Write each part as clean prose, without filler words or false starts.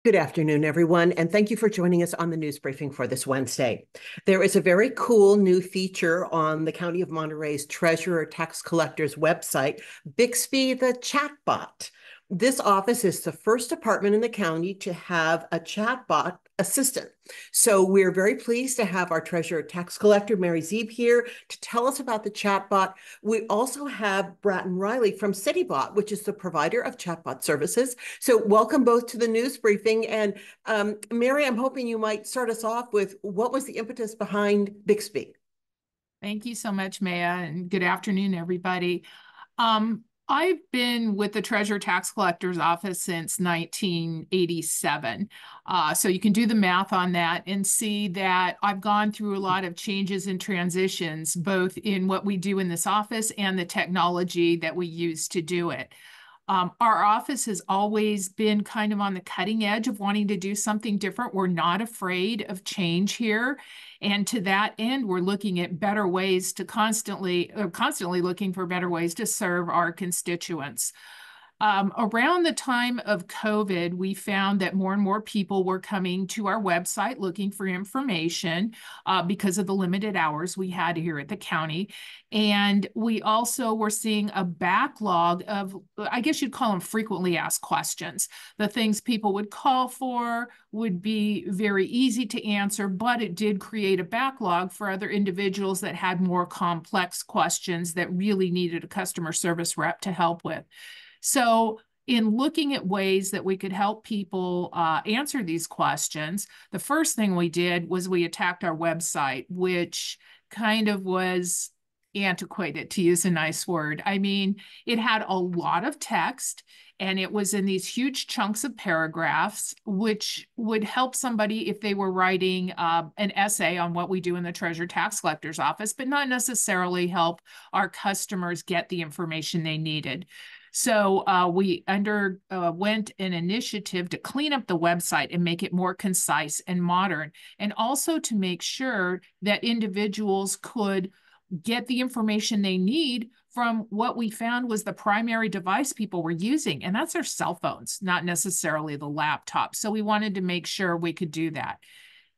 Good afternoon, everyone, and thank you for joining us on the news briefing for this Wednesday. There is a very cool new feature on the County of Monterey's Treasurer Tax Collector's website, Bixby the Chatbot. This office is the first department in the county to have a chatbot assistant. So we're very pleased to have our Treasurer Tax Collector, Mary Zeeb, here to tell us about the chatbot. We also have Bratton Riley from Citibot, which is the provider of chatbot services. So welcome both to the news briefing. And Mary, I'm hoping you might start us off with what was the impetus behind Bixby? Thank you so much, Maya, and good afternoon, everybody. I've been with the Treasurer Tax Collector's Office since 1987. So you can do the math on that and see that I've gone through a lot of changes and transitions, both in what we do in this office and the technology that we use to do it. Our office has always been kind of on the cutting edge of wanting to do something different. We're not afraid of change here. And to that end, we're looking at better ways to constantly looking for better ways to serve our constituents. Around the time of COVID, we found that more and more people were coming to our website looking for information because of the limited hours we had here at the county. And we also were seeing a backlog of, I guess you'd call them frequently asked questions. The things people would call for would be very easy to answer, but it did create a backlog for other individuals that had more complex questions that really needed a customer service rep to help with. So in looking at ways that we could help people answer these questions, the first thing we did was we attacked our website, which kind of was antiquated, to use a nice word. I mean, it had a lot of text and it was in these huge chunks of paragraphs, which would help somebody if they were writing an essay on what we do in the Treasurer Tax Collector's Office, but not necessarily help our customers get the information they needed. So we underwent an initiative to clean up the website and make it more concise and modern, and also to make sure that individuals could get the information they need from what we found was the primary device people were using, and that's their cell phones, not necessarily the laptop. So we wanted to make sure we could do that.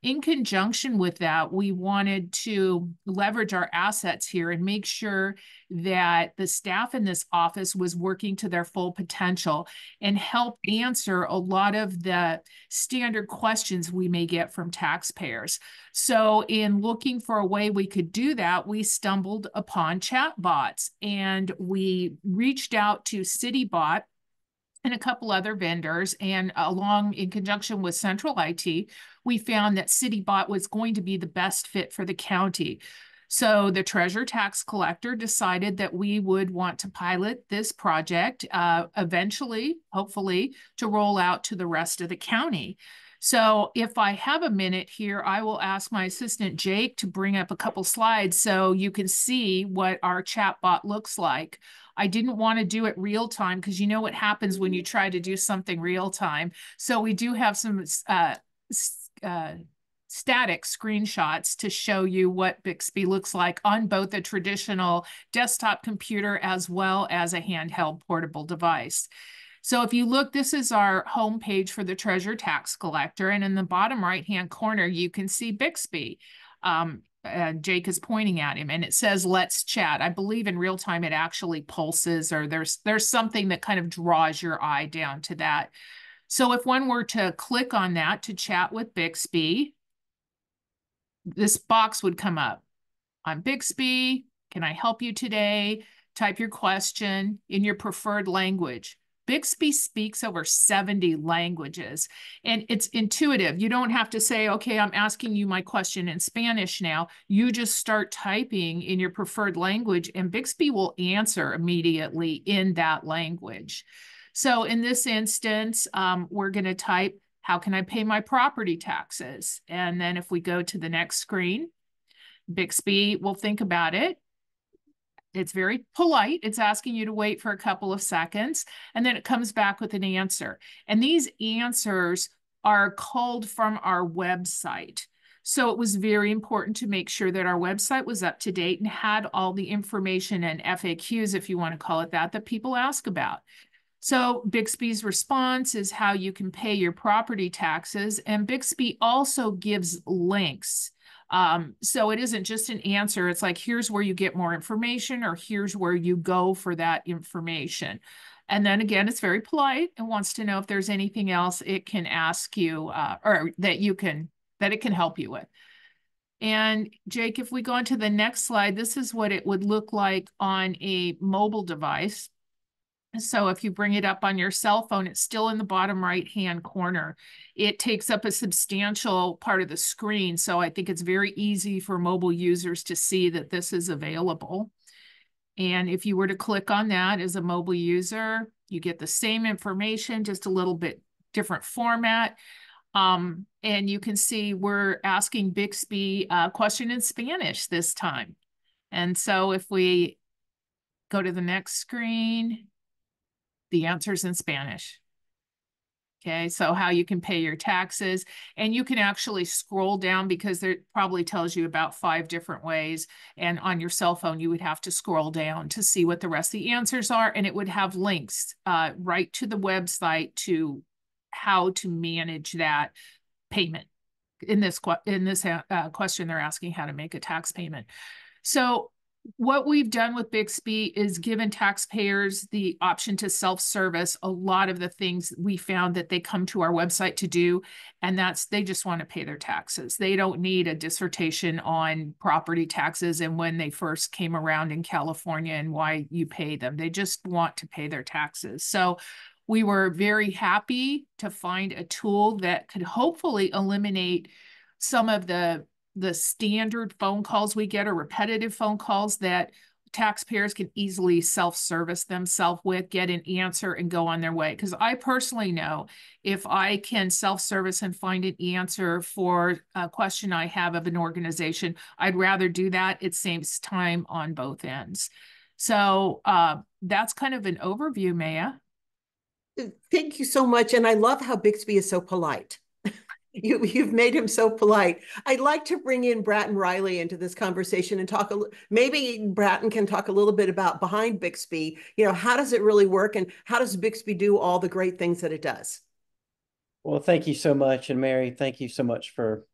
In conjunction with that, we wanted to leverage our assets here and make sure that the staff in this office was working to their full potential and help answer a lot of the standard questions we may get from taxpayers. So in looking for a way we could do that, we stumbled upon chatbots and we reached out to Citibot and a couple other vendors, and along in conjunction with Central IT, we found that Citibot was going to be the best fit for the county. So the Treasurer Tax Collector decided that we would want to pilot this project, eventually, hopefully, to roll out to the rest of the county. So if I have a minute here, I will ask my assistant Jake to bring up a couple slides so you can see what our chatbot looks like. I didn't want to do it real time because you know what happens when you try to do something real time. So we do have some static screenshots to show you what Bixby looks like on both a traditional desktop computer as well as a handheld portable device. So if you look, this is our home page for the Treasurer Tax Collector, and in the bottom right-hand corner, you can see Bixby. Jake is pointing at him and it says, let's chat. I believe in real time it actually pulses, or there's something that kind of draws your eye down to that. So if one were to click on that to chat with Bixby, this box would come up. I'm Bixby. Can I help you today? Type your question in your preferred language. Bixby speaks over 70 languages, and it's intuitive. You don't have to say, okay, I'm asking you my question in Spanish now. You just start typing in your preferred language, and Bixby will answer immediately in that language. So in this instance, we're going to type, how can I pay my property taxes? And then if we go to the next screen, Bixby will think about it. It's very polite. It's asking you to wait for a couple of seconds, and then it comes back with an answer. And these answers are culled from our website. So it was very important to make sure that our website was up to date and had all the information and FAQs, if you want to call it that, that people ask about. So Bixby's response is how you can pay your property taxes. And Bixby also gives links. So it isn't just an answer. It's like, here's where you get more information, or here's where you go for that information. And then again, it's very polite and wants to know if there's anything else it can ask you, or that it can help you with. And Jake, if we go on to the next slide, this is what it would look like on a mobile device. So if you bring it up on your cell phone, it's still in the bottom right-hand corner. It takes up a substantial part of the screen. So I think it's very easy for mobile users to see that this is available. And if you were to click on that as a mobile user, you get the same information, just a little bit different format. And you can see we're asking Bixby a question in Spanish this time. And so if we go to the next screen, the answer's in Spanish. Okay, so how you can pay your taxes, and you can actually scroll down because it probably tells you about 5 different ways. And on your cell phone, you would have to scroll down to see what the rest of the answers are. And it would have links right to the website to how to manage that payment. In this question, they're asking how to make a tax payment. So what we've done with Bixby is given taxpayers the option to self-service a lot of the things we found that they come to our website to do, and that's they just want to pay their taxes. They don't need a dissertation on property taxes and when they first came around in California and why you pay them. They just want to pay their taxes. So we were very happy to find a tool that could hopefully eliminate some of the standard phone calls we get, or repetitive phone calls that taxpayers can easily self-service themselves with, get an answer, and go on their way. Because I personally know if I can self-service and find an answer for a question I have of an organization, I'd rather do that. It saves time on both ends. So that's kind of an overview, Maya. Thank you so much. And I love how Bixby is so polite. You've made him so polite. I'd like to bring in Bratton Riley into this conversation and talk. Maybe Bratton can talk a little bit about behind Bixby. How does it really work, and how does Bixby do all the great things that it does? Well, thank you so much, and Mary, thank you so much for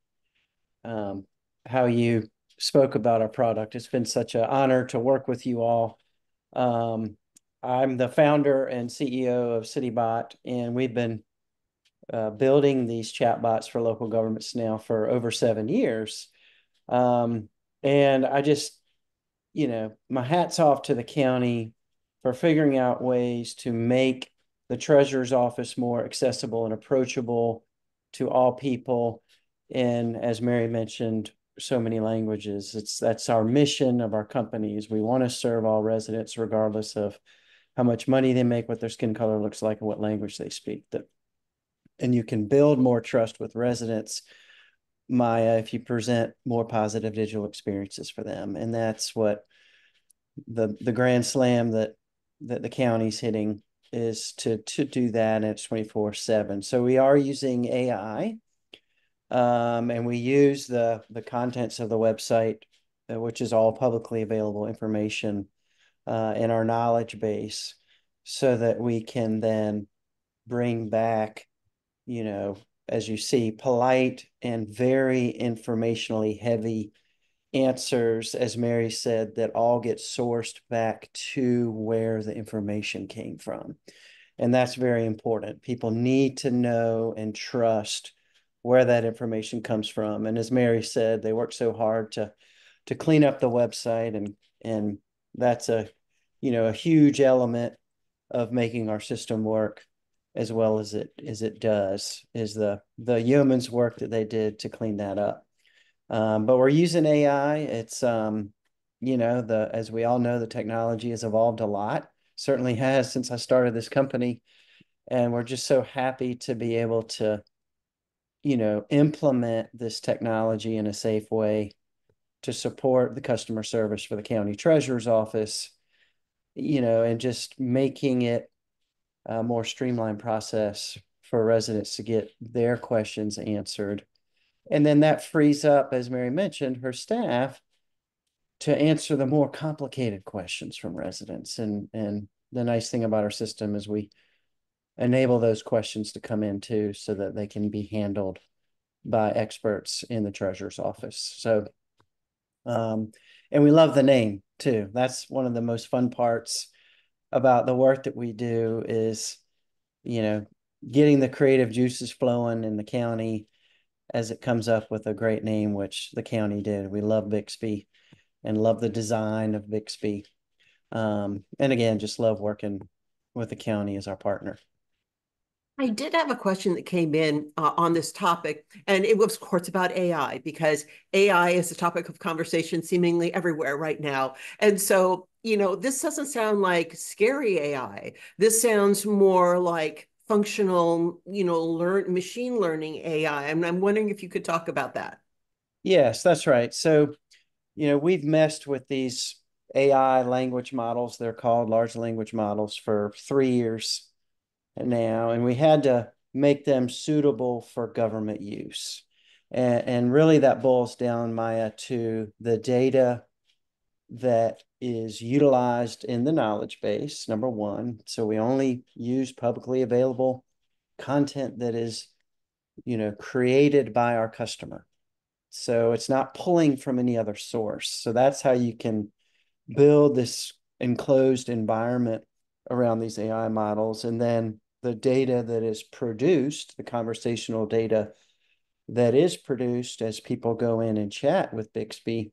how you spoke about our product. It's been such an honor to work with you all. I'm the founder and CEO of Citibot, and we've been building these chatbots for local governments now for over 7 years. And I just, my hat's off to the county for figuring out ways to make the treasurer's office more accessible and approachable to all people. And as Mary mentioned, so many languages. That's our mission of our company, is we want to serve all residents regardless of how much money they make, what their skin color looks like, and what language they speak. And you can build more trust with residents, Maya, if you present more positive digital experiences for them. And that's what the grand slam that the county's hitting is, to do that, and it's 24/7. So we are using AI, and we use the contents of the website, which is all publicly available information, in our knowledge base, so that we can then bring back, as you see, polite and very informationally heavy answers, as Mary said, that all get sourced back to where the information came from. And that's very important. People need to know and trust where that information comes from. And as Mary said, they work so hard to clean up the website, and that's a huge element of making our system work as well as it does, is the yeoman's work that they did to clean that up. But we're using AI. It's as we all know, the technology has evolved a lot. Certainly has since I started this company, and we're just so happy to be able to implement this technology in a safe way to support the customer service for the county treasurer's office, and just making it a more streamlined process for residents to get their questions answered. And then that frees up, as Mary mentioned, her staff to answer the more complicated questions from residents. And the nice thing about our system is we enable those questions to come in too, so that they can be handled by experts in the treasurer's office. So, and we love the name too. That's one of the most fun parts about the work that we do is, getting the creative juices flowing in the county as it comes up with a great name, which the county did. We love Bixby and love the design of Bixby. And again, just love working with the county as our partner. I did have a question that came in on this topic, and it was, of course, about AI, because AI is a topic of conversation seemingly everywhere right now. And so, this doesn't sound like scary AI. This sounds more like functional, machine learning AI. And I'm wondering if you could talk about that. Yes, that's right. So, we've messed with these AI language models. They're called large language models for 3 years now, and we had to make them suitable for government use. And really that boils down, Maya, to the data that is utilized in the knowledge base, number one. So we only use publicly available content that is, created by our customer. So it's not pulling from any other source. So that's how you can build this enclosed environment around these AI models. And then the data that is produced, the conversational data that is produced as people go in and chat with Bixby,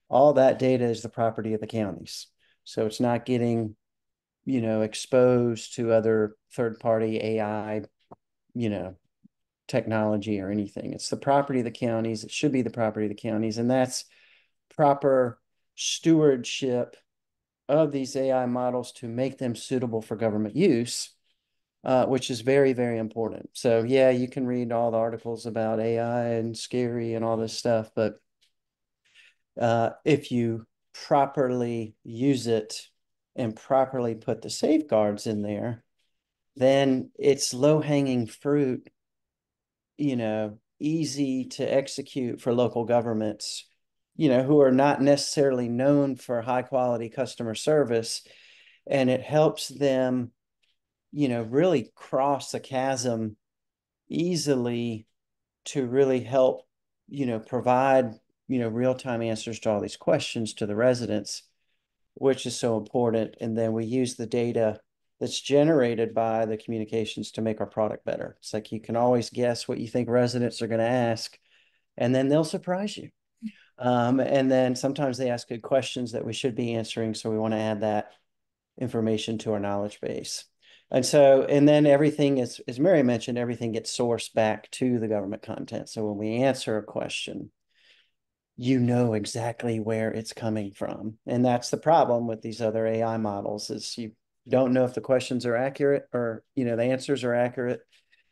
all that data is the property of the counties. So it's not getting, exposed to other third-party AI, technology or anything. It's the property of the counties. It should be the property of the counties. And that's proper stewardship of these AI models to make them suitable for government use, which is very, very important. So yeah, you can read all the articles about AI and scary and all this stuff, but if you properly use it and properly put the safeguards in there, then it's low-hanging fruit, easy to execute for local governments, who are not necessarily known for high quality customer service. And it helps them, really cross a chasm easily to really help, provide, real-time answers to all these questions to the residents, which is so important. And then we use the data that's generated by the communications to make our product better. It's like you can always guess what you think residents are going to ask, and then they'll surprise you. And then sometimes they ask good questions that we should be answering. So we want to add that information to our knowledge base. And then everything is, as Mary mentioned, everything gets sourced back to the government content. So when we answer a question, exactly where it's coming from. And that's the problem with these other AI models, is you don't know if the questions are accurate, or, the answers are accurate,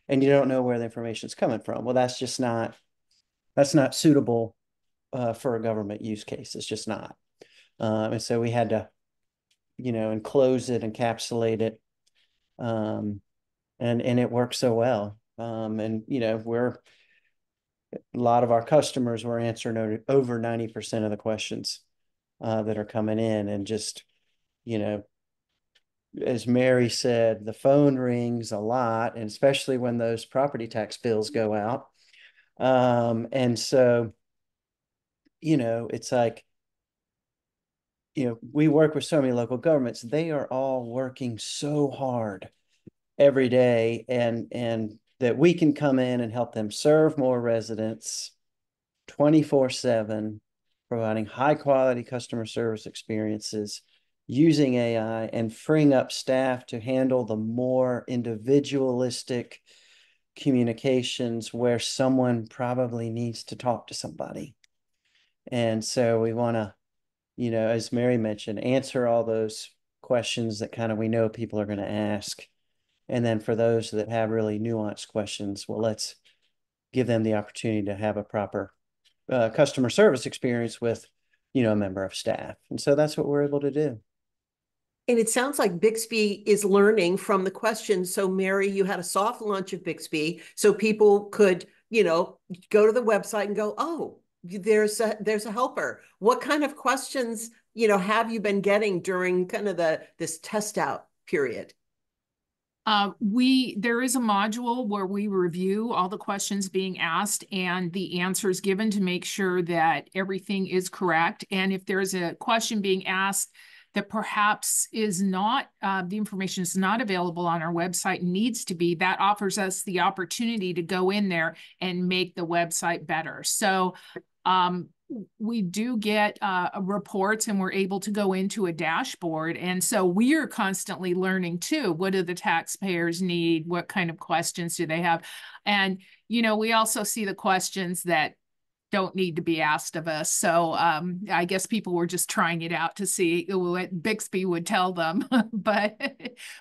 and you don't know where the information is coming from. Well, that's not suitable for a government use case. It's just not. And so we had to, enclose it, encapsulate it. And it works so well. And, a lot of our customers were answering over 90% of the questions that are coming in. And just, as Mary said, the phone rings a lot, and especially when those property tax bills go out. And so, it's like, we work with so many local governments. They are all working so hard every day, and that we can come in and help them serve more residents 24/7, providing high quality customer service experiences using AI, and freeing up staff to handle the more individualistic communications where someone probably needs to talk to somebody. And so we want to, as Mary mentioned, answer all those questions that kind of we know people are going to ask. And then for those that have really nuanced questions, well, let's give them the opportunity to have a proper customer service experience with, a member of staff. And so that's what we're able to do. And it sounds like Bixby is learning from the questions. So Mary, you had a soft launch of Bixby so people could, go to the website and go, oh, there's a helper. What kind of questions, have you been getting during kind of this test out period? There is a module where we review all the questions being asked and the answers given to make sure that everything is correct. And if there's a question being asked that perhaps is not, the information is not available on our website, needs to be, that offers us the opportunity to go in there and make the website better. So we do get reports, and we're able to go into a dashboard. And so we are constantly learning too. What do the taxpayers need? What kind of questions do they have? And, you know, we also see the questions that don't need to be asked of us. So I guess people were just trying it out to see what Bixby would tell them. but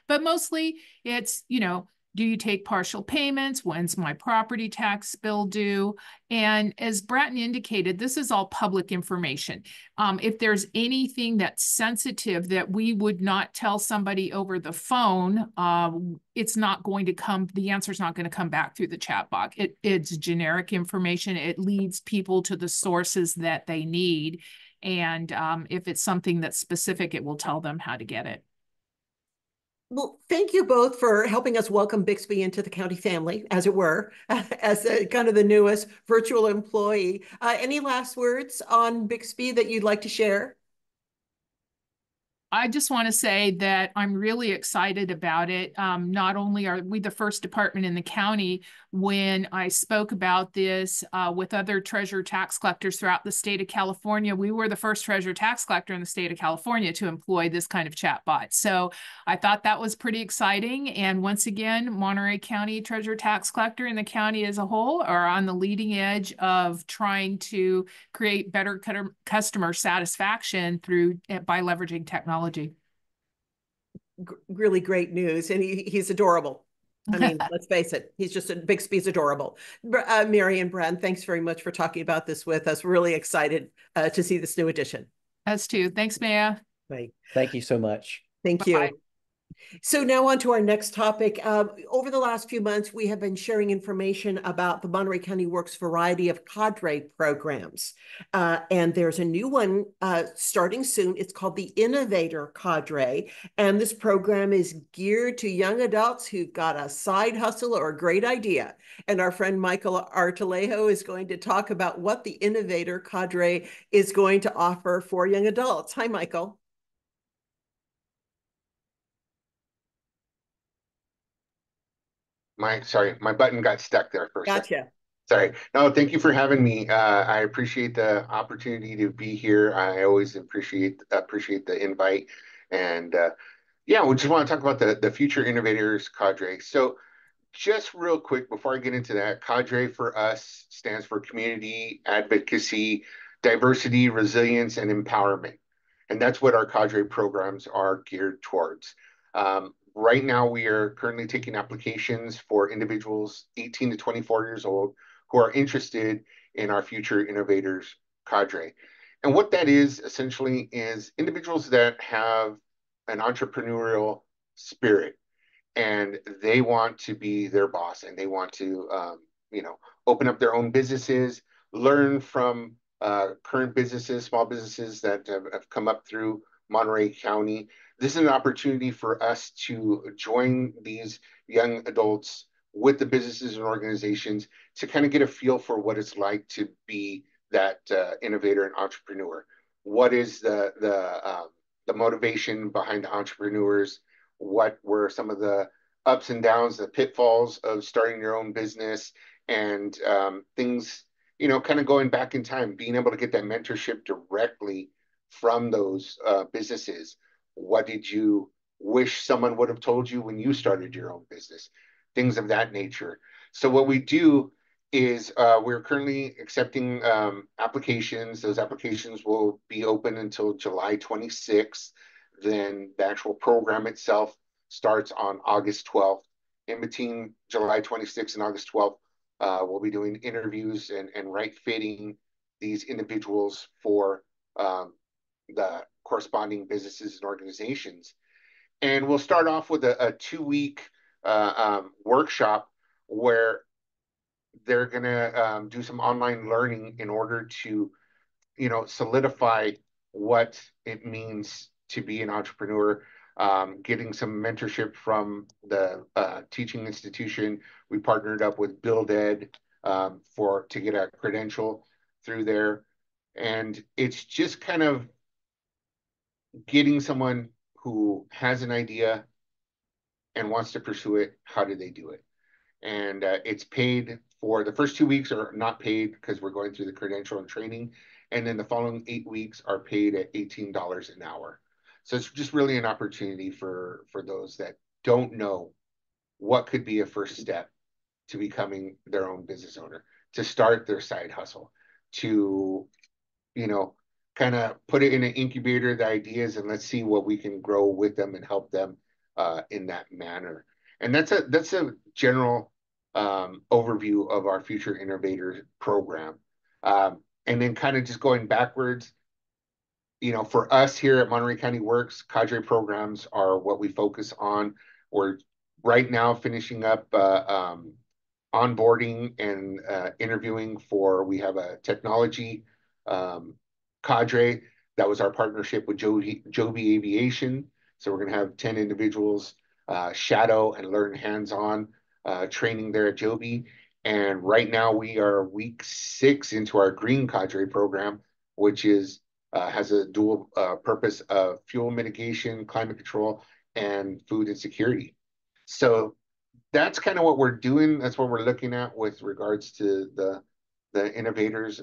mostly it's, you know, do you take partial payments? When's my property tax bill due? And as Bratton indicated, this is all public information. If there's anything that's sensitive that we would not tell somebody over the phone, it's not going to come, the answer's not going to come back through the chat box. It's generic information. It leads people to the sources that they need. And if it's something that's specific, it will tell them how to get it. Well, thank you both for helping us welcome Bixby into the county family, as it were, as kind of the newest virtual employee. Any last words on Bixby that you'd like to share? I just want to say that I'm really excited about it. Not only are we the first department in the county, when I spoke about this with other treasurer tax collectors throughout the state of California, we were the first treasurer tax collector in the state of California to employ this kind of chatbot. So I thought that was pretty exciting. And once again, Monterey County treasurer tax collector and the county as a whole are on the leading edge of trying to create better customer satisfaction by leveraging technology. Really great news, and he's adorable. I mean, let's face it, Bixby's adorable. Mary and Brad, thanks very much for talking about this with us. Really excited to see this new addition. Us too. Thanks, Maya. Right. Thank you so much. Thank Bye-bye. you. So now on to our next topic. Over the last few months, we have been sharing information about the Monterey County Works variety of Cadre programs. And there's a new one starting soon. It's called the Innovator Cadre. And this program is geared to young adults who've got a side hustle or a great idea. And our friend Michael Artelejo is going to talk about what the Innovator Cadre is going to offer for young adults. Hi, Michael. My button got stuck there for a second. Gotcha. Sorry. No, thank you for having me. I appreciate the opportunity to be here. I always appreciate the invite. And yeah, we just want to talk about the Future Innovators Cadre. So just real quick before I get into that, Cadre for us stands for Community Advocacy, Diversity, Resilience, and Empowerment. And that's what our Cadre programs are geared towards. Right now, we are currently taking applications for individuals 18 to 24 years old who are interested in our Future Innovators Cadre. And what that is essentially is individuals that have an entrepreneurial spirit, and they want to be their boss, and they want to, open up their own businesses, learn from current businesses, small businesses that have come up through Monterey County. This is an opportunity for us to join these young adults with the businesses and organizations to kind of get a feel for what it's like to be that innovator and entrepreneur. What is the motivation behind the entrepreneurs? What were some of the ups and downs, the pitfalls of starting your own business, and things, kind of going back in time, being able to get that mentorship directly from those businesses. What did you wish someone would have told you when you started your own business? Things of that nature. So what we do is we're currently accepting applications. Those applications will be open until July 26th. Then the actual program itself starts on August 12th. In between July 26th and August 12th, we'll be doing interviews and right fitting these individuals for the corresponding businesses and organizations. And we'll start off with a 2-week workshop where they're going to do some online learning in order to, solidify what it means to be an entrepreneur. getting some mentorship from the teaching institution. We partnered up with Build Ed to get a credential through there. And it's just kind of getting someone who has an idea and wants to pursue it. How do they do it? And it's paid for the first 2 weeks are not paid because we're going through the credential and training. And then the following 8 weeks are paid at $18 an hour. So it's just really an opportunity for those that don't know what could be a first step to becoming their own business owner, to start their side hustle, to, kind of put it in an incubator, the ideas, and let's see what we can grow with them and help them in that manner. And that's a general overview of our Future Innovators program. And then kind of just going backwards, for us here at Monterey County Works, Cadre programs are what we focus on. We're right now finishing up onboarding and interviewing we have a technology cadre. That was our partnership with Joby Aviation. So we're going to have 10 individuals shadow and learn hands-on training there at Joby. And right now we are week 6 into our green cadre program, which has a dual purpose of fuel mitigation, climate control, and food insecurity. So that's kind of what we're doing. That's what we're looking at with regards to the Innovators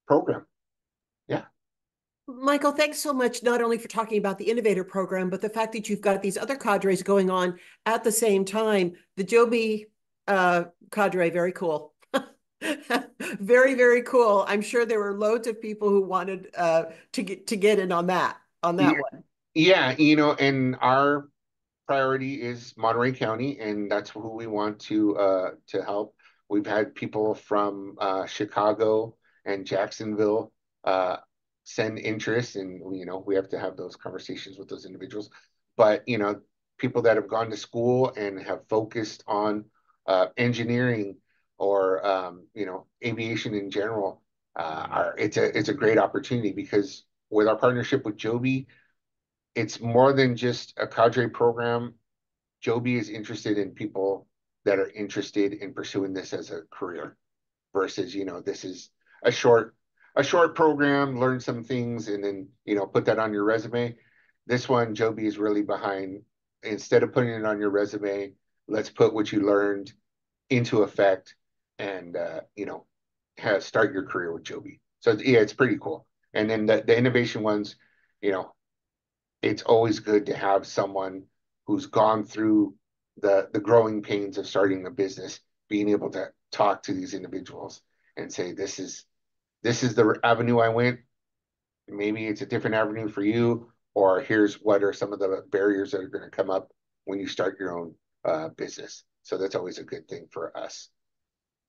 program. Yeah. Michael, thanks so much, not only for talking about the Innovator program, but the fact that you've got these other cadres going on at the same time. The Joby cadre, very cool. Very, very cool. I'm sure there were loads of people who wanted to get in on that Yeah. one. Yeah, and our priority is Monterey County, and that's who we want to help. We've had people from Chicago and Jacksonville send interest, and we have to have those conversations with those individuals. But people that have gone to school and have focused on engineering or aviation in general, it's a great opportunity, because with our partnership with Joby, it's more than just a cadre program. Joby is interested in people that are interested in pursuing this as a career versus, this is a short program, learn some things, and then, put that on your resume. This one, Joby is really behind. Instead of putting it on your resume, let's put what you learned into effect and, start your career with Joby. So yeah, it's pretty cool. And then the innovation ones, it's always good to have someone who's gone through the growing pains of starting a business, being able to talk to these individuals and say, this is the avenue I went. Maybe it's a different avenue for you, or here's what are some of the barriers that are going to come up when you start your own business. So that's always a good thing for us.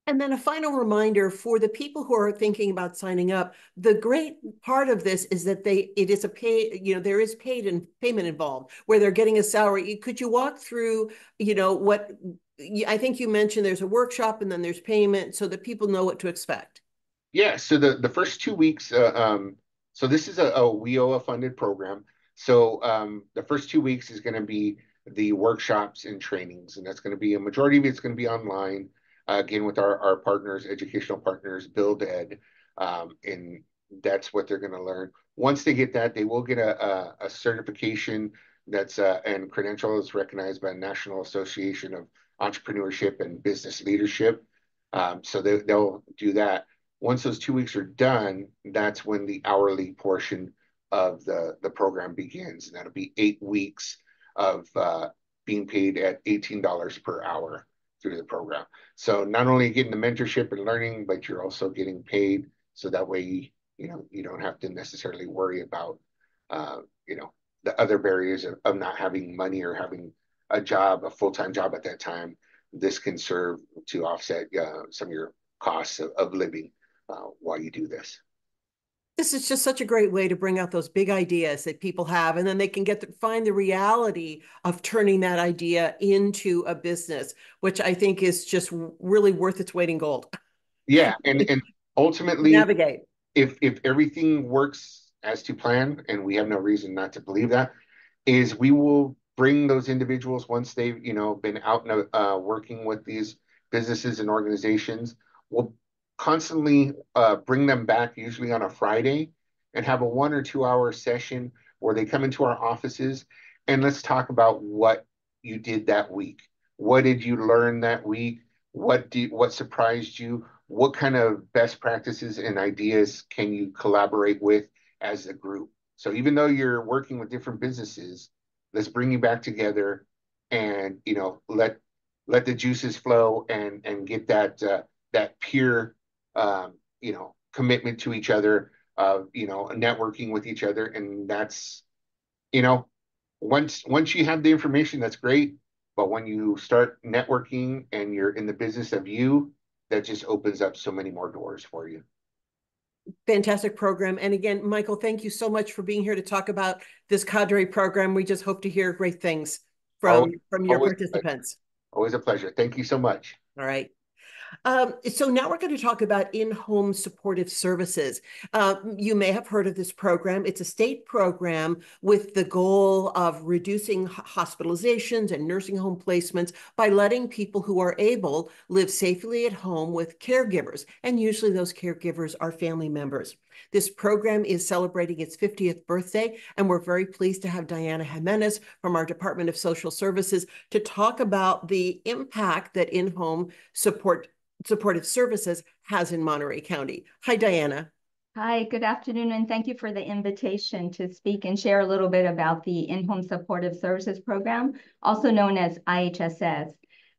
And then a final reminder for the people who are thinking about signing up, the great part of this is that it is a there is payment involved where they're getting a salary. Could you walk through, what I think you mentioned there's a workshop and then there's payment so that people know what to expect? Yeah, so the first 2 weeks, so this is a WIOA funded program. So the first 2 weeks is going to be the workshops and trainings, and that's going to be a majority of it's going to be online. Again, with our partners, educational partners, Build Ed, and that's what they're going to learn. Once they get that, they will get a certification that's and credential is recognized by the National Association of Entrepreneurship and Business Leadership. So they'll do that. Once those 2 weeks are done, that's when the hourly portion of the program begins. And that'll be 8 weeks of being paid at $18 per hour through the program. So not only getting the mentorship and learning, but you're also getting paid. So that way, you don't have to necessarily worry about, the other barriers of not having money or having a full-time job at that time. This can serve to offset some of your costs of living while you do this. This is just such a great way to bring out those big ideas that people have, and then they can find the reality of turning that idea into a business, which I think is just really worth its weight in gold. Yeah, and ultimately, navigate. If everything works as to plan, and we have no reason not to believe that, is we will bring those individuals once they've, been out and working with these businesses and organizations. We'll constantly bring them back, usually on a Friday, and have a 1 or 2 hour session where they come into our offices and let's talk about what you did that week. What did you learn that week? What surprised you? What kind of best practices and ideas can you collaborate with as a group? So even though you're working with different businesses, let's bring you back together and let the juices flow and get that peer commitment to each other, networking with each other. And that's, you know, once you have the information, that's great. But when you start networking and you're in the business of you, that just opens up so many more doors for you. Fantastic program. And again, Michael, thank you so much for being here to talk about this Cadre program. We just hope to hear great things from your participants. Always a pleasure. Thank you so much. All right. So now we're going to talk about in-home supportive services. You may have heard of this program. It's a state program with the goal of reducing hospitalizations and nursing home placements by letting people who are able live safely at home with caregivers. And usually those caregivers are family members. This program is celebrating its 50th birthday, and we're very pleased to have Diana Jimenez from our Department of Social Services to talk about the impact that in-home supportive services has in Monterey County. Hi, Diana. Hi, good afternoon, and thank you for the invitation to speak and share a little bit about the In-Home Supportive Services Program, also known as IHSS.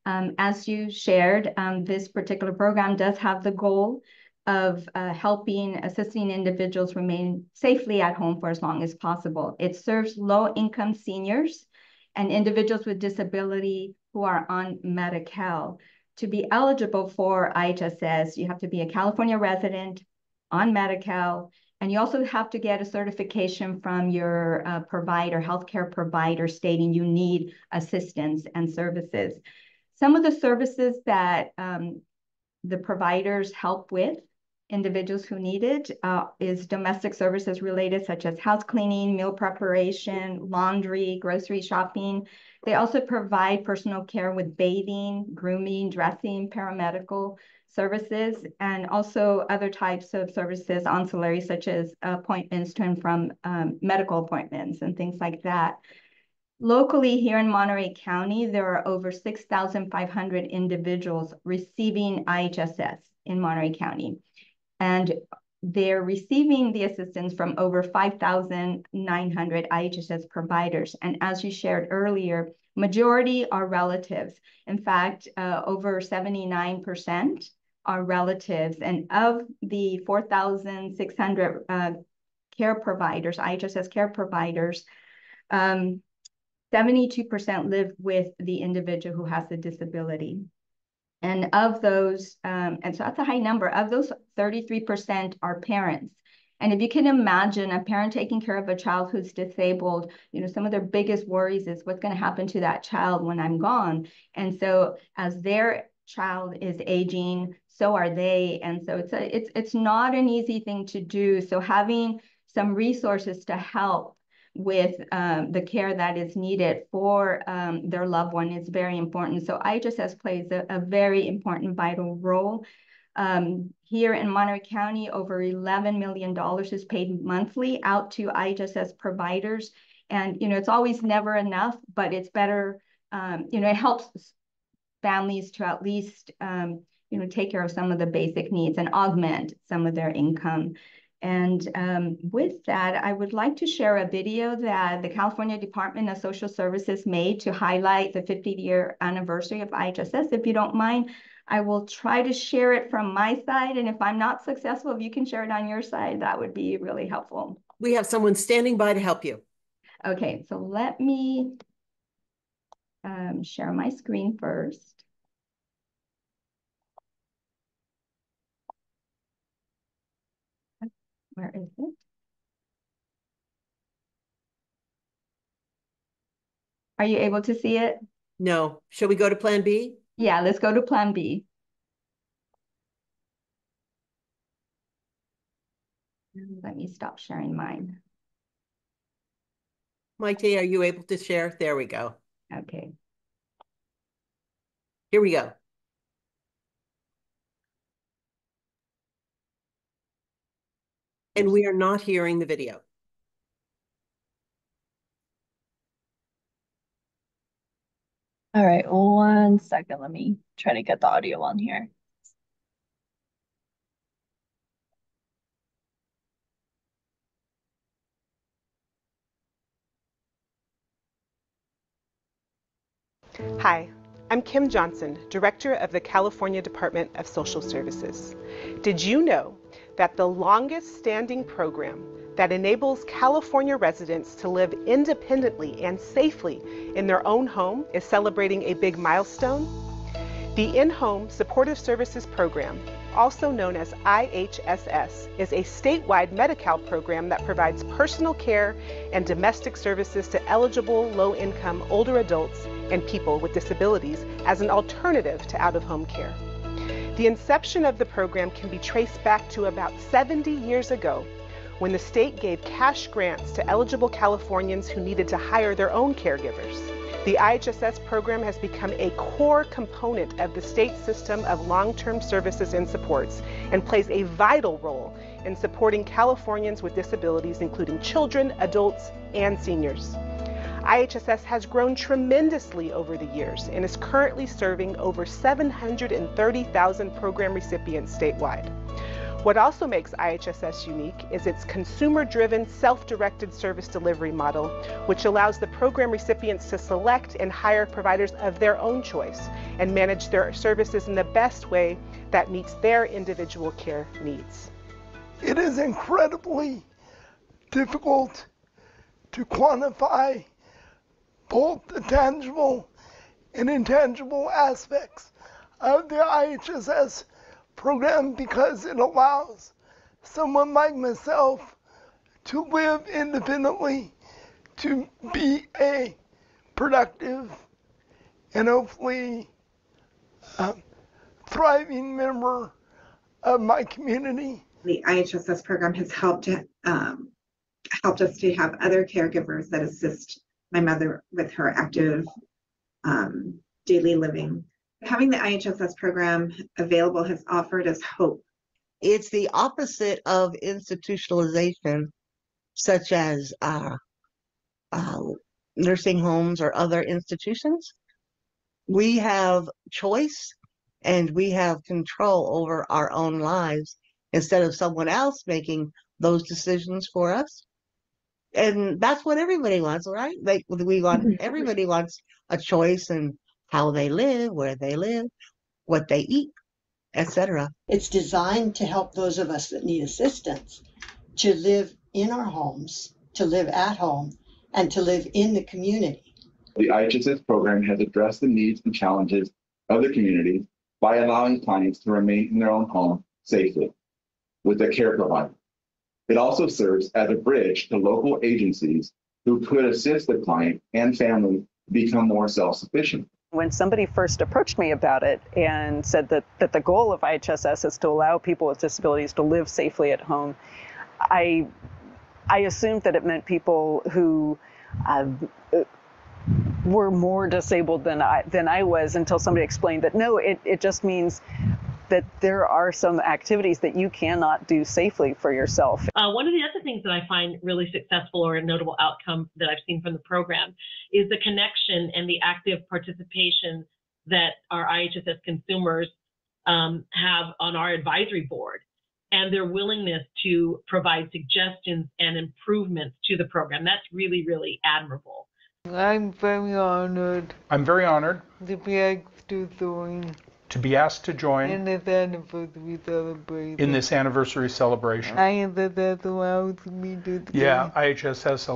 As you shared, this particular program does have the goal of assisting individuals remain safely at home for as long as possible. It serves low-income seniors and individuals with disability who are on Medi-Cal. To be eligible for IHSS, you have to be a California resident on Medi-Cal, and you also have to get a certification from your healthcare provider stating you need assistance and services. Some of the services that the providers help with individuals who need it is domestic services related, such as house cleaning, meal preparation, laundry, grocery shopping. They also provide personal care with bathing, grooming, dressing, paramedical services, and also other types of services ancillary, such as appointments to and from medical appointments and things like that. Locally here in Monterey County, there are over 6,500 individuals receiving IHSS in Monterey County. And they're receiving the assistance from over 5,900 IHSS providers. And as you shared earlier, majority are relatives. In fact, over 79% are relatives. And of the 4,600 care providers, IHSS care providers, 72% live with the individual who has a disability. And of those, and so that's a high number, of those 33% are parents. And if you can imagine a parent taking care of a child who's disabled, some of their biggest worries is what's going to happen to that child when I'm gone. And so as their child is aging, so are they. And so it's not an easy thing to do. So having some resources to help with the care that is needed for their loved one is very important. So IHSS plays a very important, vital role. Here in Monterey County, over $11 million is paid monthly out to IHSS providers. And, it's always never enough, but it's better, it helps families to at least, take care of some of the basic needs and augment some of their income. And with that, I would like to share a video that the California Department of Social Services made to highlight the 50-year anniversary of IHSS. If you don't mind, I will try to share it from my side. And if I'm not successful, if you can share it on your side, that would be really helpful. We have someone standing by to help you. Okay, so let me share my screen first. Where is it? Are you able to see it? No. Shall we go to Plan B? Yeah, let's go to Plan B. Let me stop sharing mine. Maite, are you able to share? There we go. Okay. Here we go. And we are not hearing the video. All right, 1 second. Let me try to get the audio on here. Hi, I'm Kim Johnson, Director of the California Department of Social Services. Did you know that the longest standing program that enables California residents to live independently and safely in their own home is celebrating a big milestone? The In-Home Supportive Services Program, also known as IHSS, is a statewide Medi-Cal program that provides personal care and domestic services to eligible low-income older adults and people with disabilities as an alternative to out-of-home care. The inception of the program can be traced back to about 70 years ago, when the state gave cash grants to eligible Californians who needed to hire their own caregivers. The IHSS program has become a core component of the state system of long-term services and supports and plays a vital role in supporting Californians with disabilities, including children, adults, and seniors. IHSS has grown tremendously over the years and is currently serving over 730,000 program recipients statewide. What also makes IHSS unique is its consumer-driven, self-directed service delivery model, which allows the program recipients to select and hire providers of their own choice and manage their services in the best way that meets their individual care needs. It is incredibly difficult to quantify both the tangible and intangible aspects of the IHSS program because it allows someone like myself to live independently, to be a productive and hopefully thriving member of my community. The IHSS program has helped us to have other caregivers that assist my mother with her active daily living. Having the IHSS program available has offered us hope. It's the opposite of institutionalization, such as nursing homes or other institutions. We have choice and we have control over our own lives instead of someone else making those decisions for us. And that's what everybody wants, right? Like everybody wants a choice in how they live, where they live, what they eat, etc. It's designed to help those of us that need assistance to live in our homes, to live at home, and to live in the community. The IHSS program has addressed the needs and challenges of the community by allowing clients to remain in their own home safely with a care provider. It also serves as a bridge to local agencies who could assist the client and family become more self-sufficient. When somebody first approached me about it and said that the goal of IHSS is to allow people with disabilities to live safely at home, I assumed that it meant people who were more disabled than I was, until somebody explained that no, it just means that there are some activities that you cannot do safely for yourself. One of the other things that I find really successful or a notable outcome that I've seen from the program is the connection and the active participation that our IHSS consumers have on our advisory board, and their willingness to provide suggestions and improvements to the program. That's really, really admirable. I'm very honored. I'm very honored to be asked to join. To be asked to join in this anniversary celebration. In this anniversary celebration. IHSS allows me to. Yeah, IHSS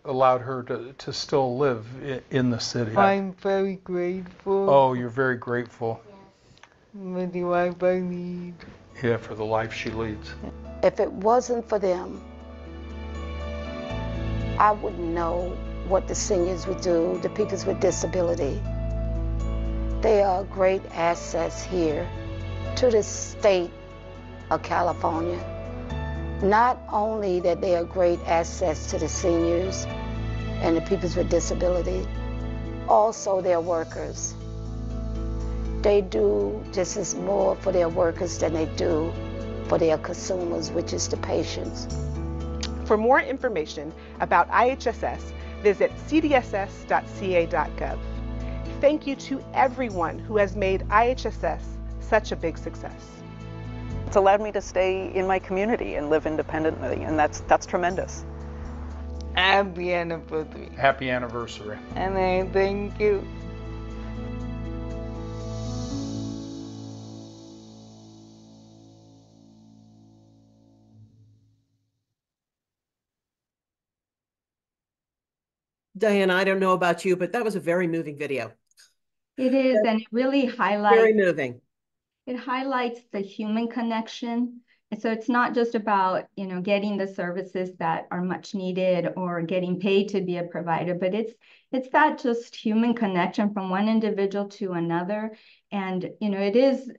allowed her to still live in the city. I'm very grateful. Oh, you're very grateful. For the life I lead. Yeah, for the life she leads. If it wasn't for them, I wouldn't know what the seniors would do, the people with disability. They are great assets here to the state of California. Not only that they are great assets to the seniors and the people with disability, also their workers. They do just as more for their workers than they do for their consumers, which is the patients. For more information about IHSS, visit cdss.ca.gov. Thank you to everyone who has made IHSS such a big success. It's allowed me to stay in my community and live independently, and that's tremendous. Happy anniversary. Happy anniversary. And I thank you. Diana, I don't know about you, but that was a very moving video. It is, and it really highlights. Very moving. It highlights the human connection. And so it's not just about, getting the services that are much needed or getting paid to be a provider, but it's that just human connection from one individual to another. And, it is,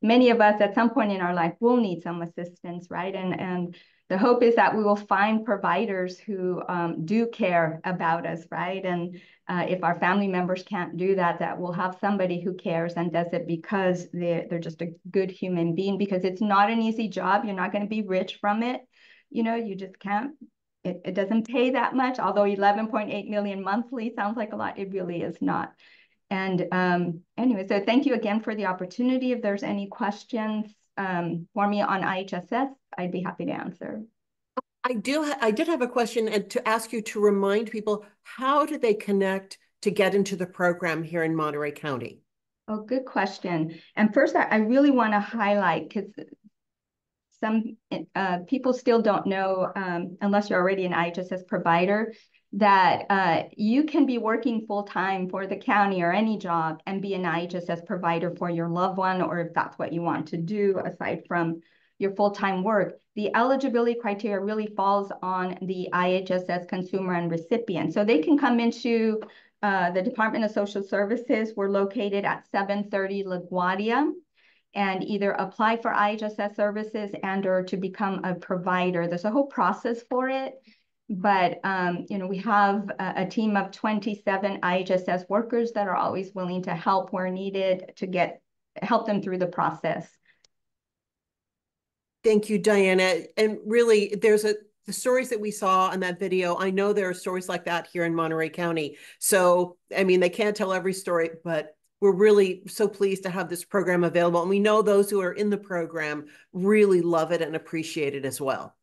many of us at some point in our life will need some assistance, right? And the hope is that we will find providers who do care about us, right? And if our family members can't do that, that we'll have somebody who cares and does it because they're just a good human being, because it's not an easy job. You're not going to be rich from it. You just can't. It doesn't pay that much, although 11.8 million monthly sounds like a lot. It really is not. And anyway, so thank you again for the opportunity. If there's any questions for me on IHSS, I'd be happy to answer. I did have a question and to ask you to remind people, how do they connect to get into the program here in Monterey County? Oh, good question. And first, I really want to highlight, because some people still don't know, unless you're already an IHSS provider, that you can be working full-time for the county or any job and be an IHSS provider for your loved one, or if that's what you want to do aside from your full-time work. The eligibility criteria really falls on the IHSS consumer and recipient. So they can come into the Department of Social Services. We're located at 730 LaGuardia, and either apply for IHSS services and or to become a provider. There's a whole process for it. But, we have a team of 27 IHSS workers that are always willing to help where needed to help them through the process. Thank you, Diana. And really, the stories that we saw on that video, I know there are stories like that here in Monterey County. So, I mean, they can't tell every story, but we're really so pleased to have this program available. And we know those who are in the program really love it and appreciate it as well.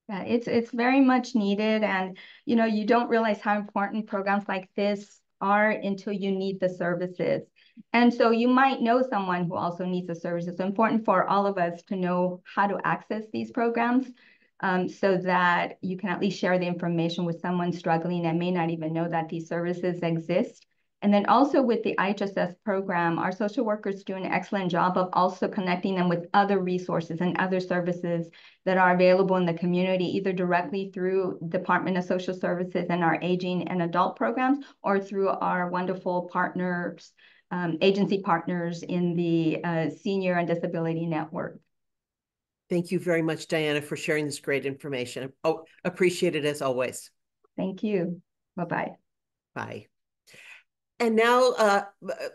Yeah, it's very much needed. And, you don't realize how important programs like this are until you need the services. And so you might know someone who also needs the services. It's important for all of us to know how to access these programs so that you can at least share the information with someone struggling and may not even know that these services exist. And then also with the IHSS program, our social workers do an excellent job of also connecting them with other resources and other services that are available in the community, either directly through Department of Social Services and our aging and adult programs, or through our wonderful partners, agency partners in the Senior and Disability Network. Thank you very much, Diana, for sharing this great information. Oh, appreciate it as always. Thank you. Bye-bye. Bye. And now,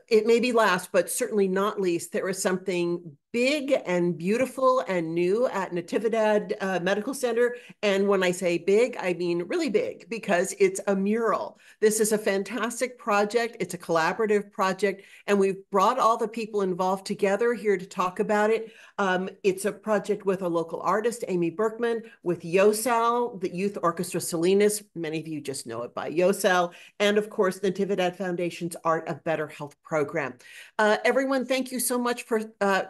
it may be last, but certainly not least, there is something big and beautiful and new at Natividad Medical Center. And when I say big, I mean really big, because it's a mural. This is a fantastic project. It's a collaborative project, and we've brought all the people involved together here to talk about it. It's a project with a local artist, Amy Burkman, with YOSAL, the Youth Orchestra Salinas. Many of you just know it by YOSAL. And of course, Natividad Foundation's Art of Better Health program. Everyone, thank you so much for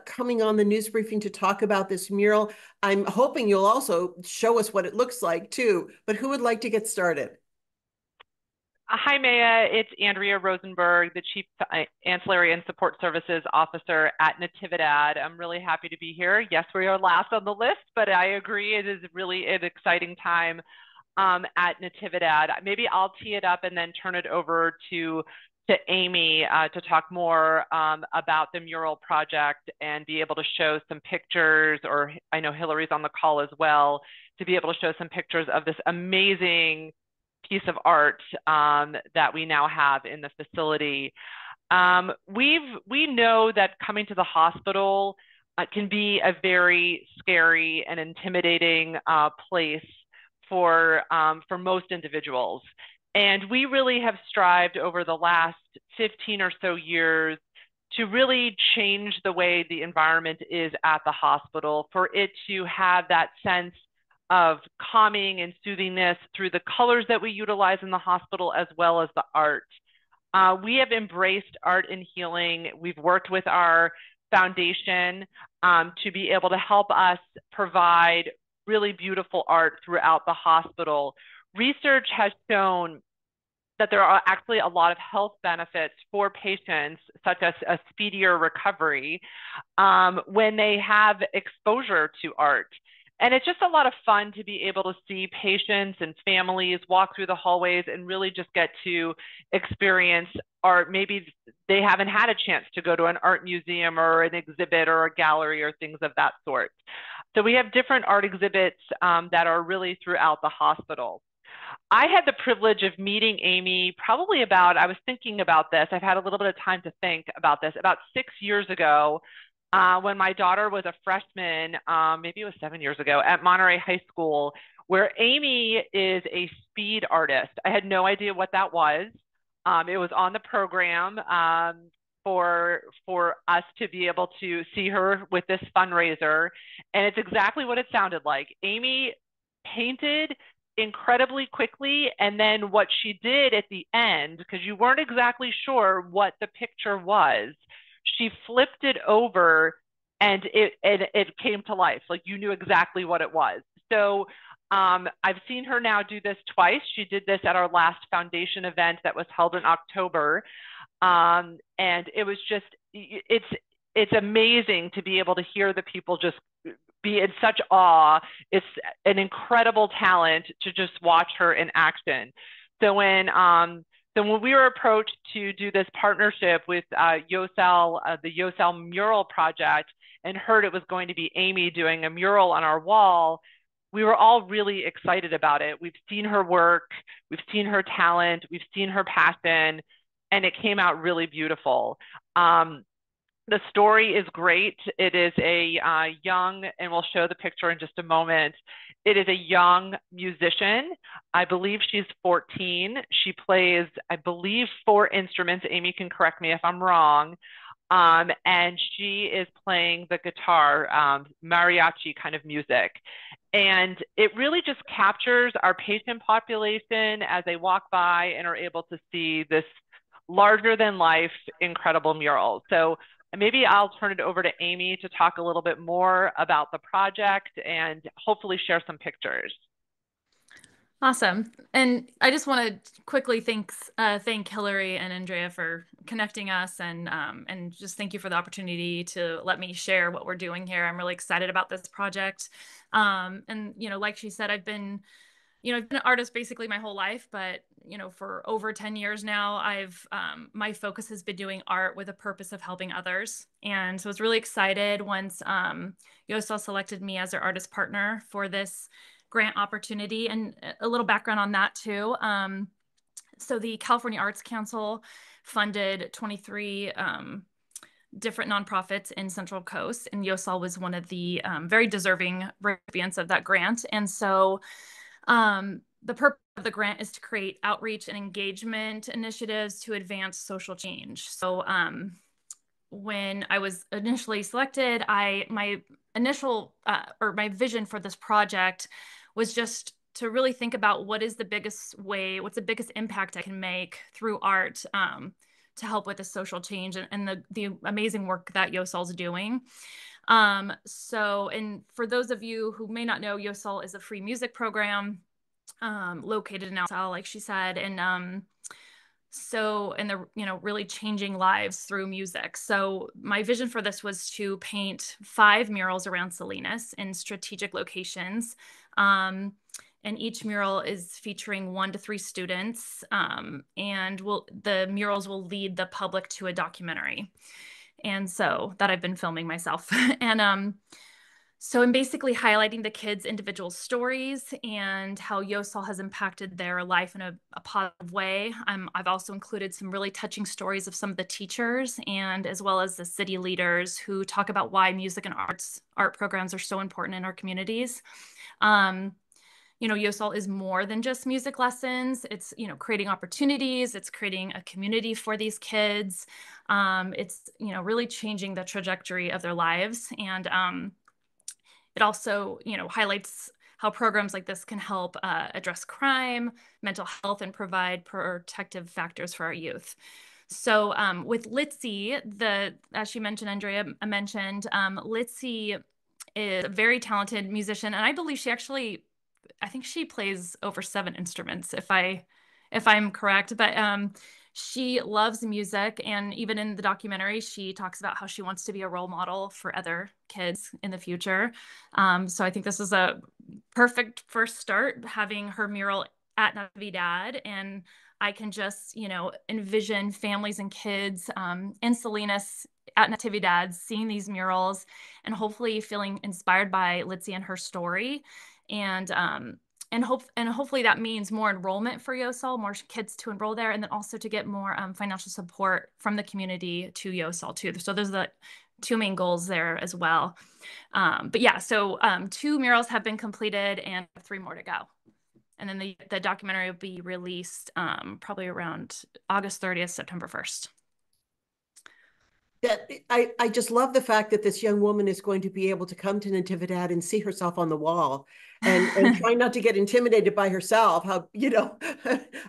coming on the news briefing to talk about this mural. I'm hoping you'll also show us what it looks like too, but who would like to get started? Hi, Maya. It's Andrea Rosenberg, the Chief Ancillary and Support Services Officer at Natividad. I'm really happy to be here. Yes, we are last on the list, but I agree it is really an exciting time at Natividad. Maybe I'll tee it up and then turn it over to Amy to talk more about the mural project and be able to show some pictures, or I know Hillary's on the call as well, to be able to show some pictures of this amazing piece of art that we now have in the facility. We know that coming to the hospital can be a very scary and intimidating place for most individuals. And we really have strived over the last 15 or so years to really change the way the environment is at the hospital, for it to have that sense of calming and soothingness through the colors that we utilize in the hospital, as well as the art. We have embraced art and healing. We've worked with our foundation to be able to help us provide really beautiful art throughout the hospital. Research has shown that there are actually a lot of health benefits for patients, such as a speedier recovery, when they have exposure to art. And it's just a lot of fun to be able to see patients and families walk through the hallways and really just get to experience art. Maybe they haven't had a chance to go to an art museum or an exhibit or a gallery or things of that sort. So we have different art exhibits that are really throughout the hospital. I had the privilege of meeting Amy probably about, I was thinking about this, I've had a little bit of time to think about this, about 6 years ago, when my daughter was a freshman, maybe it was 7 years ago, at Monterey High School, where Amy is a speed artist. I had no idea what that was. It was on the program for us to be able to see her with this fundraiser. And it's exactly what it sounded like. Amy painted incredibly quickly, and then what she did at the end, because you weren't exactly sure what the picture was, she flipped it over and it came to life. Like, you knew exactly what it was. So I've seen her now do this twice. She did this at our last foundation event that was held in October. And it was just, it's amazing to be able to hear the people just be in such awe. It's an incredible talent to just watch her in action. So when we were approached to do this partnership with YOSAL, the YOSAL Mural project, and heard it was going to be Amy doing a mural on our wall, we were all really excited about it. We've seen her work, we've seen her talent, we've seen her passion, and it came out really beautiful. The story is great. It is a young, and we'll show the picture in just a moment. It is a young musician. I believe she's 14. She plays, I believe, 4 instruments. Amy can correct me if I'm wrong. And she is playing the guitar, mariachi kind of music. And it really just captures our patient population as they walk by and are able to see this larger than life, incredible mural. So maybe I'll turn it over to Amy to talk a little bit more about the project and hopefully share some pictures. Awesome. And I just want to quickly thank Hillary and Andrea for connecting us, and just thank you for the opportunity to let me share what we're doing here. I'm really excited about this project. And, you know, like she said, I've been an artist basically my whole life, but, for over 10 years now, my focus has been doing art with a purpose of helping others. And so I was really excited once YOSAL selected me as their artist partner for this grant opportunity. And a little background on that too. So the California Arts Council funded 23 different nonprofits in Central Coast, and YOSAL was one of the very deserving recipients of that grant. And so the purpose of the grant is to create outreach and engagement initiatives to advance social change. So when I was initially selected, my vision for this project was just to really think about what's the biggest impact I can make through art to help with the social change and the amazing work that YOSAL is doing. And for those of you who may not know, YOSAL is a free music program located in YOSAL, like she said, and they're really changing lives through music. So my vision for this was to paint 5 murals around Salinas in strategic locations. And each mural is featuring 1 to 3 students, and the murals will lead the public to a documentary. And so that I've been filming myself. And So I'm basically highlighting the kids' individual stories and how YOSAL has impacted their life in a positive way. I've also included some really touching stories of some of the teachers and as well as the city leaders who talk about why music and art programs are so important in our communities. YOSAL is more than just music lessons. It's, creating opportunities. It's creating a community for these kids. It's, really changing the trajectory of their lives. And it also, highlights how programs like this can help address crime, mental health, and provide protective factors for our youth. So with Litzy, as she mentioned, Andrea mentioned, Litzy is a very talented musician, and I believe I think she plays over 7 instruments, if I'm correct. But she loves music, and even in the documentary, she talks about how she wants to be a role model for other kids in the future. So I think this is a perfect first start, having her mural at Natividad, and I can just, envision families and kids in Salinas at Natividad seeing these murals and hopefully feeling inspired by Litzy and her story. And hopefully that means more enrollment for YOSAL, more kids to enroll there, and then also to get more financial support from the community to YOSAL too. So those are the 2 main goals there as well. But yeah, so 2 murals have been completed and 3 more to go. And then the documentary will be released probably around August 30th, September 1st. I just love the fact that this young woman is going to be able to come to Natividad and see herself on the wall and try not to get intimidated by herself. How,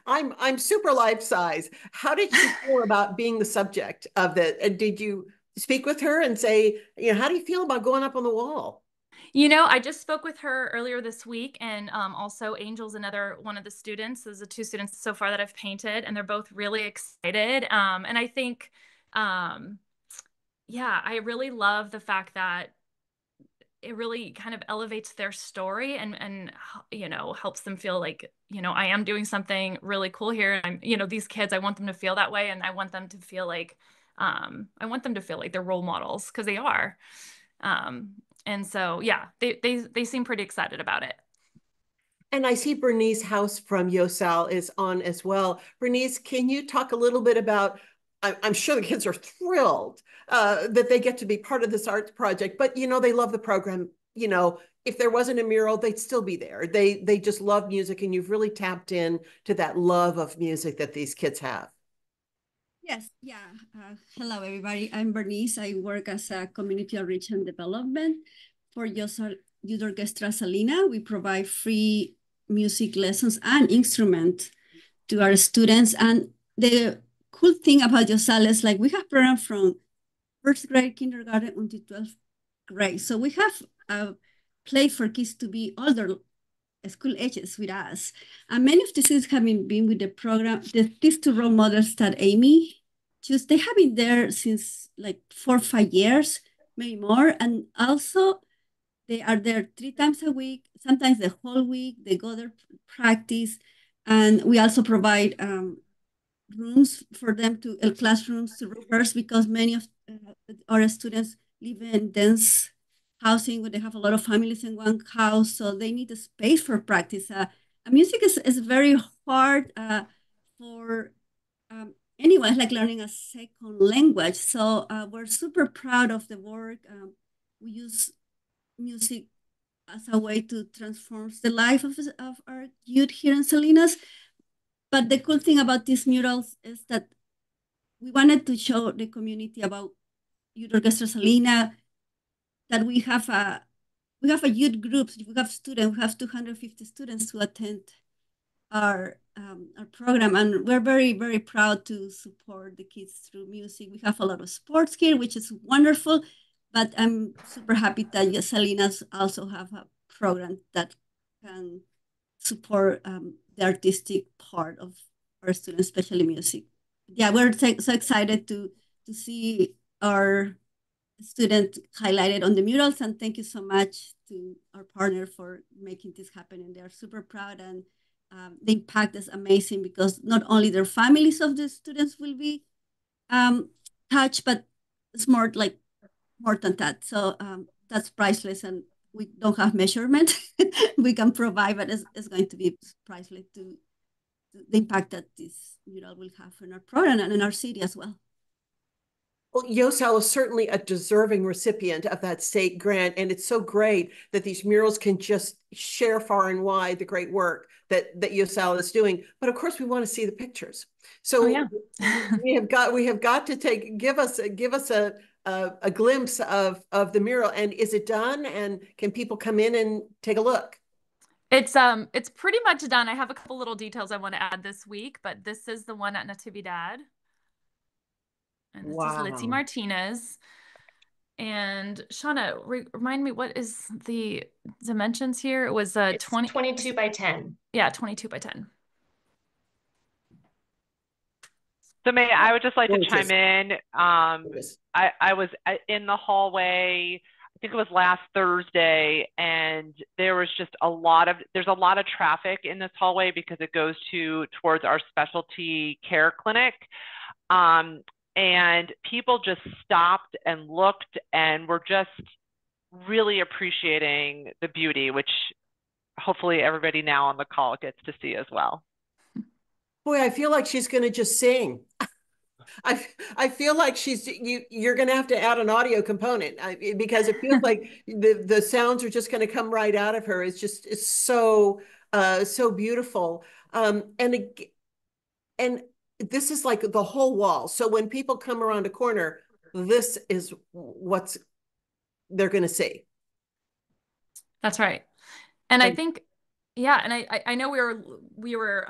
I'm super life size. How did she feel about being the subject of did you speak with her and say, how do you feel about going up on the wall? I just spoke with her earlier this week, and also Angel's another one of the students. Those are 2 students so far that I've painted, and they're both really excited. And I think, yeah, I really love the fact that it really kind of elevates their story and helps them feel like, I am doing something really cool here. I'm, these kids, I want them to feel that way, and I want them to feel like, they're role models, because they are. And so, yeah, they seem pretty excited about it. And I see Berniz House from YOSAL is on as well. Berniz, can you talk a little bit about, I'm sure the kids are thrilled that they get to be part of this arts project, but, they love the program. If there wasn't a mural, they'd still be there. They just love music, and you've really tapped in to that love of music that these kids have. Yes, yeah. Hello, everybody. I'm Berniz. I work as a community outreach and development for YOSAL Youth Orchestra Salina. We provide free music lessons and instrument to our students. And the cool thing about YOSAL is we have programs from 1st grade, kindergarten until 12th grade. So we have a place for kids to be older school ages with us. And many of the students have been with the program. These 2 role models that Amy chose, they have been there since 4 or 5 years, maybe more. And also they are there 3 times a week, sometimes the whole week. They go there practice. And we also provide rooms for them classrooms to rehearse, because many of our students live in dense housing where they have a lot of families in one house, so they need a space for practice. Music is very hard for anyone, like learning a second language. So we're super proud of the work. We use music as a way to transform the life of our youth here in Salinas. But the cool thing about these murals is that we wanted to show the community about Youth Orchestra Salina, that we have a youth group. We have students. We have 250 students who attend our program, and we're very, very proud to support the kids through music. We have a lot of sports here, which is wonderful. But I'm super happy that Salinas also have a program that can support the artistic part of our students, especially music. Yeah, we're so excited to see our student highlighted on the murals, and thank you so much to our partner for making this happen. And they're super proud, and the impact is amazing, because not only their families of the students will be touched, but it's more than that. So that's priceless, and we don't have measurement we can provide, but it's going to be priceless to the impact that this mural will have in our program and in our city as well. Well, YOSAL is certainly a deserving recipient of that state grant, and it's so great that these murals can just share far and wide the great work that YOSAL is doing. But of course, we want to see the pictures. So we have got to give us a glimpse of the mural. And is it done? And can people come in and take a look? It's pretty much done. I have a couple little details I want to add this week, but this is the one at Natividad. And this is Litzy Martinez. And Shauna, remind me, what is the dimensions here? It was 22 by 10. Yeah, 22 by 10. So May, I would just like to chime in. I was in the hallway, I think it was last Thursday, and there was just there's a lot of traffic in this hallway because it goes towards our specialty care clinic. And people just stopped and looked and were just really appreciating the beauty, which hopefully everybody now on the call gets to see as well. Boy, I feel like she's going to just sing. I feel like you're going to have to add an audio component because it feels like the sounds are just going to come right out of her. It's so beautiful. And this is like the whole wall. So when people come around a corner, this is what they're going to see. That's right. And I think, yeah, and I know we were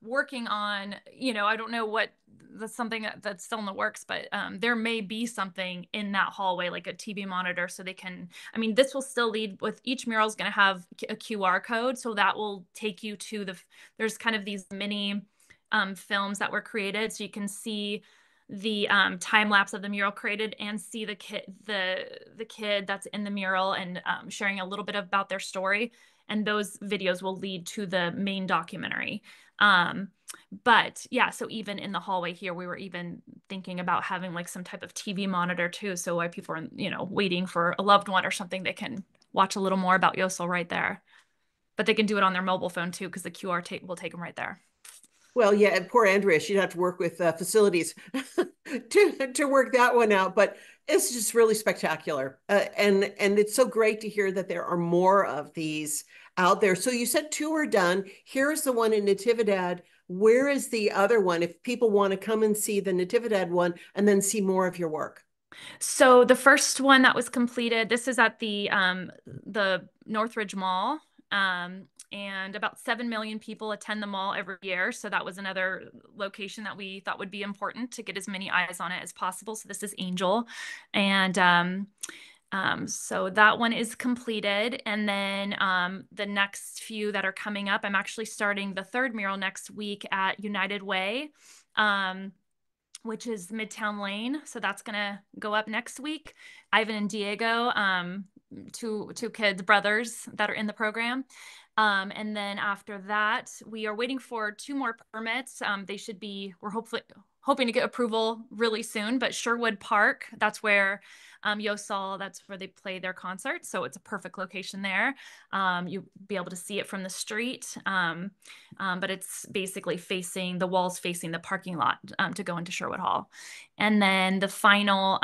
working on, I don't know what that's something that's still in the works, but there may be something in that hallway, like a TV monitor, so they can, this will still lead with each mural is going to have a QR code. So that will take you to there's kind of these mini films that were created, so you can see the time lapse of the mural created and see the kid that's in the mural and sharing a little bit about their story. And those videos will lead to the main documentary. But yeah, so even in the hallway here, we were even thinking about having like some type of TV monitor too, so while people are waiting for a loved one or something, they can watch a little more about YOSAL right there. But they can do it on their mobile phone too, because the QR will take them right there. Well, yeah, and poor Andrea, she'd have to work with facilities to work that one out. But it's just really spectacular. And it's so great to hear that there are more of these out there. So you said 2 are done. Here's the one in Natividad. Where is the other one if people want to come and see the Natividad one and then see more of your work? So the first one that was completed, this is at the Northridge Mall. And about 7 million people attend the mall every year. So that was another location that we thought would be important to get as many eyes on it as possible. So this is Angel. And so that one is completed. And then the next few that are coming up, I'm actually starting the 3rd mural next week at United Way, which is Midtown Lane. So that's going to go up next week. Ivan and Diego, two kids, brothers that are in the program. And then after that, we are waiting for 2 more permits. We're hoping to get approval really soon, but Sherwood Park, that's where YOSAL, that's where they play their concerts. So it's a perfect location there. You'll be able to see it from the street. But it's basically the walls facing the parking lot to go into Sherwood Hall. And then the final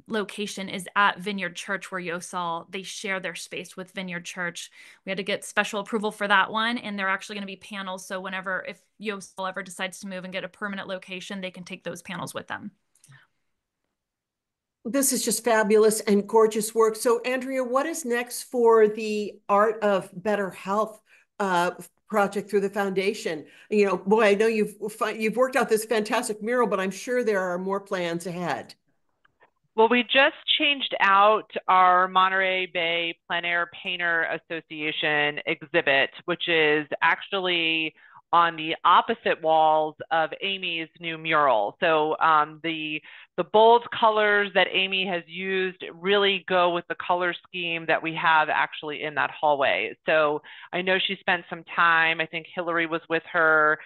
location is at Vineyard Church, where YOSAL, they share their space with Vineyard Church. We had to get special approval for that one. And they're actually going to be panels. So if YOSAL ever decides to move and get a permanent location, they can take those panels with them. This is just fabulous and gorgeous work. So Andrea, what is next for the Art of Better Health project through the foundation? Boy, I know you've worked out this fantastic mural, but I'm sure there are more plans ahead. Well, we just changed out our Monterey Bay Plein Air Painter Association exhibit, which is actually on the opposite walls of Amy's new mural. So the bold colors that Amy has used really go with the color scheme that we have actually in that hallway. So I know she spent some time, I think Hillary was with her,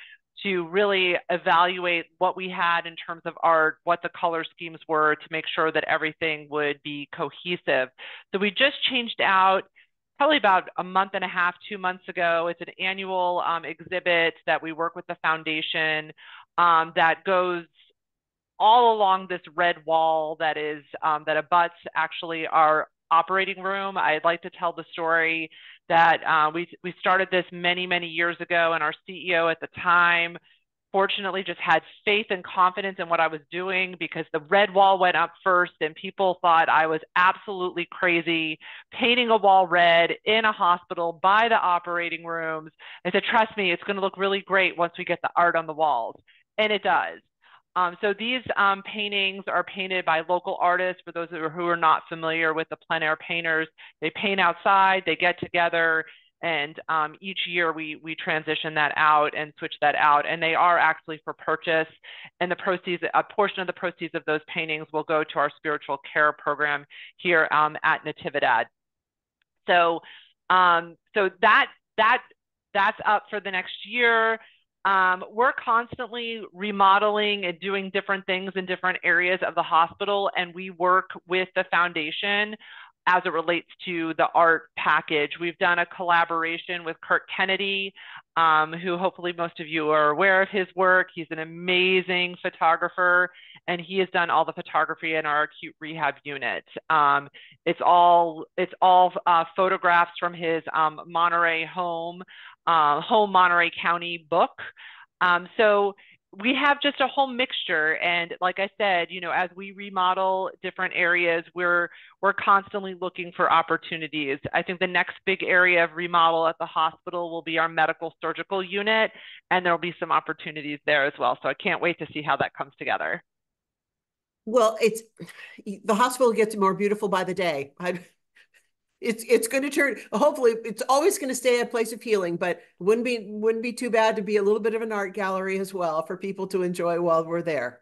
to really evaluate what we had in terms of art, what the color schemes were, to make sure that everything would be cohesive. So we just changed out probably about a month and a half, 2 months ago. It's an annual exhibit that we work with the foundation that goes all along this red wall that is that abuts actually our operating room. I'd like to tell the story that we started this many, many years ago, and our CEO at the time fortunately just had faith and confidence in what I was doing, because the red wall went up first and people thought I was absolutely crazy painting a wall red in a hospital by the operating rooms. I said, trust me, it's going to look really great once we get the art on the walls. And it does. So these paintings are painted by local artists. For those who are not familiar with the plein air painters, they paint outside, they get together, and each year we transition that out and switch that out. And they are actually for purchase. And the proceeds, a portion of the proceeds of those paintings will go to our spiritual care program here at Natividad. So, that's up for the next year. We're constantly remodeling and doing different things in different areas of the hospital, and we work with the foundation as it relates to the art package. We've done a collaboration with Kurt Kennedy, who hopefully most of you are aware of his work. He's an amazing photographer, and he has done all the photography in our acute rehab unit. It's all photographs from his Monterey home Monterey County book. So we have just a whole mixture. And like I said, you know, as we remodel different areas, we're constantly looking for opportunities. I think the next big area of remodel at the hospital will be our medical surgical unit, and there'll be some opportunities there as well. So I can't wait to see how that comes together. Well, the hospital gets more beautiful by the day. It's going to turn, hopefully it's always going to stay a place of healing, but wouldn't be too bad to be a little bit of an art gallery as well for people to enjoy while we're there.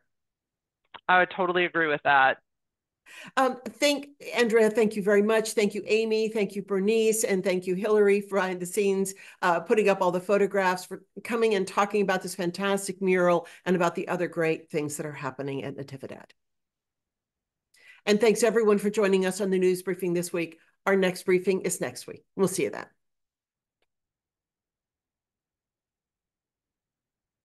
I would totally agree with that. Andrea, thank you very much. Thank you, Amy. Thank you, Berniz. And thank you, Hillary, for behind the scenes, putting up all the photographs, for coming and talking about this fantastic mural and about the other great things that are happening at Natividad. And thanks everyone for joining us on the news briefing this week. Our next briefing is next week. We'll see you then.